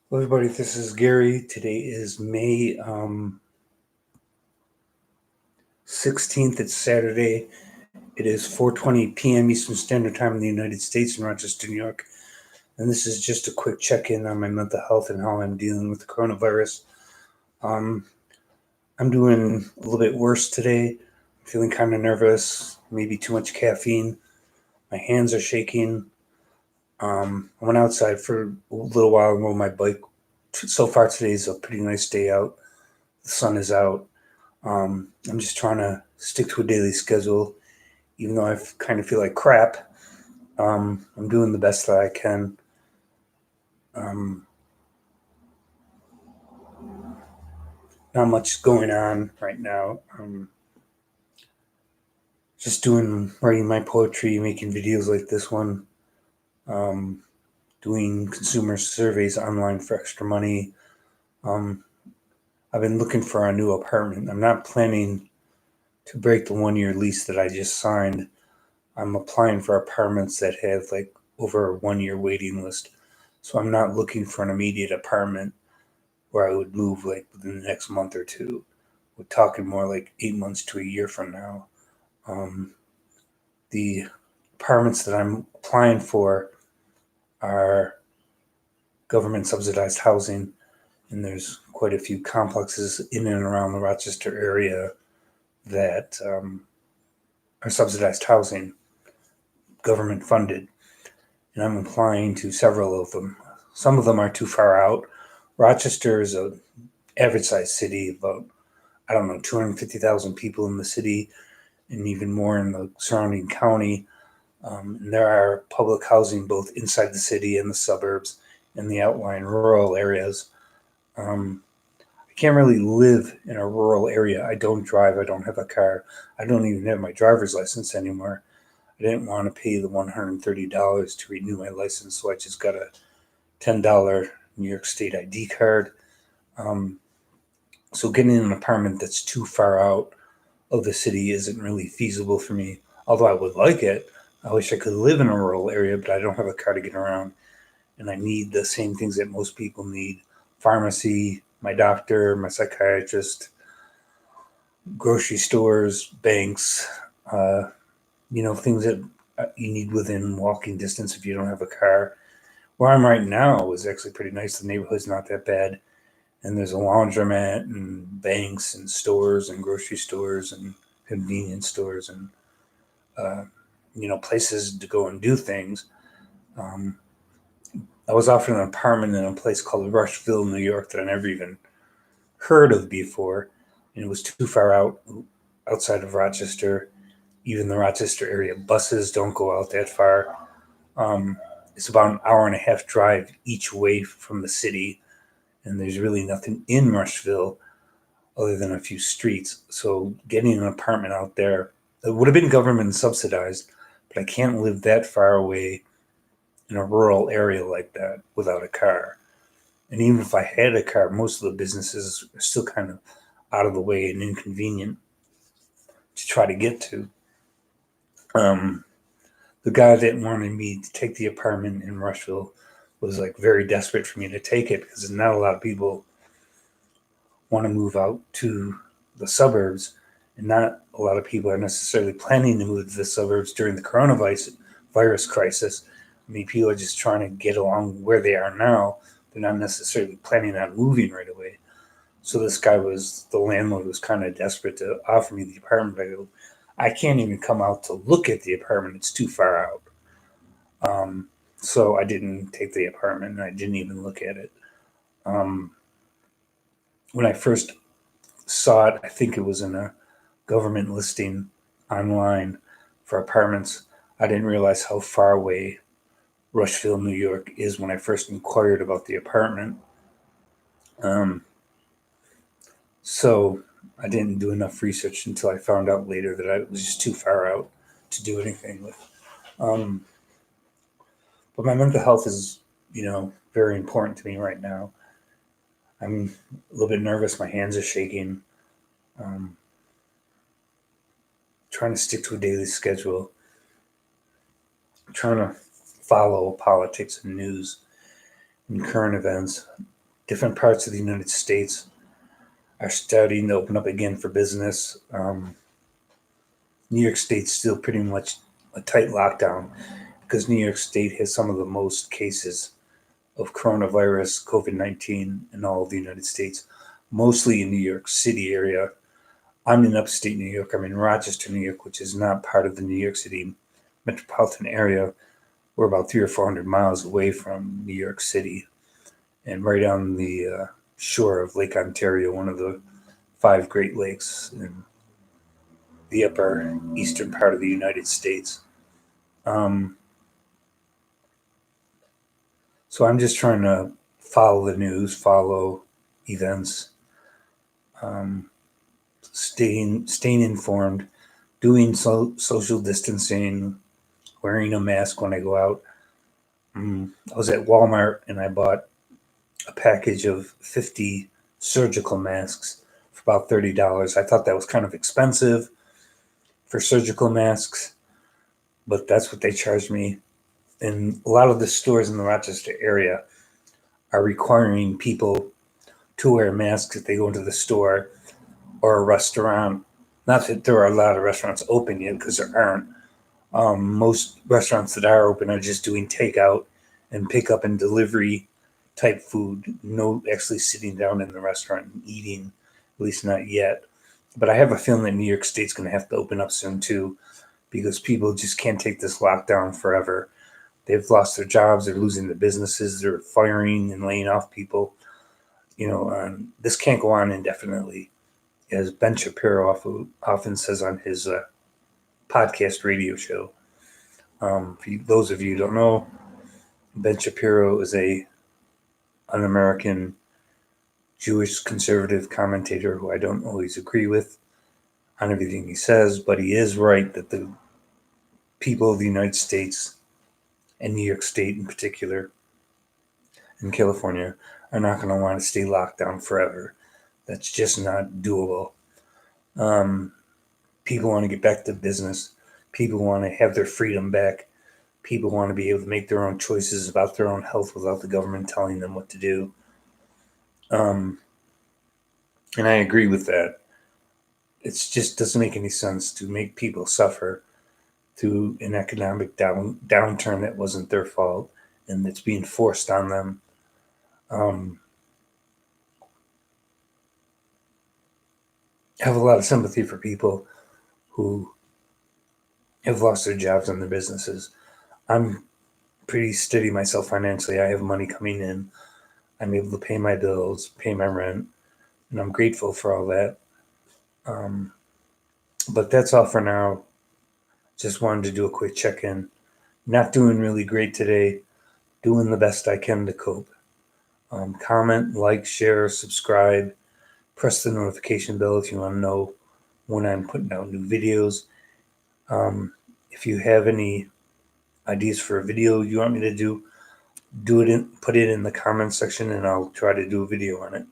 Hello, everybody. This is Gary. Today is May 16th. It's Saturday. It is 4:20 p.m. Eastern Standard Time in the United States in Rochester, New York. And this is just a quick check-in on my mental health and how I'm dealing with the coronavirus. Um, I'm doing a little bit worse today. I'm feeling kind of nervous, maybe too much caffeine. My hands are shaking. I went outside for a little while and rode my bike. So far, today is a pretty nice day out. The sun is out. I'm just trying to stick to a daily schedule, even though I kind of feel like crap. I'm doing the best that I can. Um, Not much going on right now. Just writing my poetry, making videos like this one, um, doing consumer surveys online for extra money. Um, I've been looking for a new apartment. I'm not planning to break the 1 year lease that I just signed. I'm applying for apartments that have like over a 1 year waiting list. So I'm not looking for an immediate apartment where I would move like within the next month or two. We're talking more like 8 months to a year from now. Um, the apartments that I'm applying for are government subsidized housing, and there's quite a few complexes in and around the Rochester area that are subsidized housing, government funded, and I'm applying to several of them. Some of them are too far out. Rochester is a average sized city, about I don't know 250,000 people in the city, and even more in the surrounding county. And there are public housing both inside the city and the suburbs and the outlying rural areas. I can't really live in a rural area. I don't drive. I don't have a car. I don't even have my driver's license anymore. I didn't want to pay the $130 to renew my license, so I just got a $10 New York State ID card. Um, so getting an apartment that's too far out of the city isn't really feasible for me. Although I would like it, I wish I could live in a rural area, but I don't have a car to get around, and I need the same things that most people need: pharmacy, my doctor, my psychiatrist, grocery stores, banks, uh, things that you need within walking distance if you don't have a car. Where I'm right now is actually pretty nice. The neighborhood's not that bad. And there's a laundromat and banks and stores and grocery stores and convenience stores and uh, places to go and do things. Um, I was offered an apartment in a place called Rushville, New York, that I never even heard of before, and it was too far out outside of Rochester. Even the Rochester area buses don't go out that far. Um, it's about an hour and a half drive each way from the city, and there's really nothing in Rushville other than a few streets. So getting an apartment out there, it would have been government subsidized, but I can't live that far away in a rural area like that without a car. And even if I had a car, most of the businesses are still kind of out of the way and inconvenient to try to get to. Um, the guy that wanted me to take the apartment in Rushville was like very desperate for me to take it because not a lot of people want to move out to the suburbs, and not a lot of people are necessarily planning to move to the suburbs during the coronavirus crisis. I mean, people are just trying to get along where they are now. They're not necessarily planning on moving right away. So the landlord was kind of desperate to offer me the apartment. I go, I can't even come out to look at the apartment. It's too far out. Um, so I didn't take the apartment and I didn't even look at it. Um, when I first saw it, I think it was in a government listing online for apartments. I didn't realize how far away Rushville, New York is when I first inquired about the apartment. Um, so I didn't do enough research until I found out later that it was just too far out to do anything with. Um, but my mental health is, very important to me right now. I'm a little bit nervous. My hands are shaking. Um, Trying to stick to a daily schedule. Trying to follow politics and news and current events. different parts of the United States are starting to open up again for business. New York State's still pretty much a tight lockdown because New York State has some of the most cases of coronavirus, COVID-19 in all of the United States, mostly in New York City area. I'm in upstate New York. I'm in Rochester, New York, which is not part of the New York City metropolitan area. We're about 300 or 400 miles away from New York City and right on the shore of Lake Ontario, one of the 5 Great Lakes in the upper eastern part of the United States. So I'm just trying to follow the news, follow events, staying informed, doing social distancing, wearing a mask when I go out. I was at Walmart and I bought a package of 50 surgical masks for about $30. I thought that was kind of expensive for surgical masks, but that's what they charged me. And a lot of the stores in the Rochester area are requiring people to wear masks if they go into the store or a restaurant. Not that there are a lot of restaurants open yet, because there aren't. Most restaurants that are open are just doing takeout and pickup and delivery type food. No actually sitting down in the restaurant and eating, at least not yet. But I have a feeling that New York State's going to have to open up soon too, because people just can't take this lockdown forever. They've lost their jobs. They're losing their businesses. They're firing and laying off people. This can't go on indefinitely. As Ben Shapiro often says on his podcast radio show. For those of you who don't know, Ben Shapiro is an American Jewish conservative commentator who I don't always agree with on everything he says, but he is right that the people of the United States and New York State in particular and California are not going to want to stay locked down forever. That's just not doable. People want to get back to business. People want to have their freedom back. People want to be able to make their own choices about their own health without the government telling them what to do. And I agree with that. It just doesn't make any sense to make people suffer through an economic downturn that wasn't their fault and that's being forced on them. I have a lot of sympathy for people who have lost their jobs and their businesses. I'm pretty steady myself financially. I have money coming in. I'm able to pay my bills, pay my rent, and I'm grateful for all that. But that's all for now. Just wanted to do a quick check-in. Not doing really great today. Doing the best I can to cope. Comment, like, share, subscribe. Press the notification bell if you want to know when I'm putting out new videos. If you have any ideas for a video you want me to do, put it in the comment section and I'll try to do a video on it.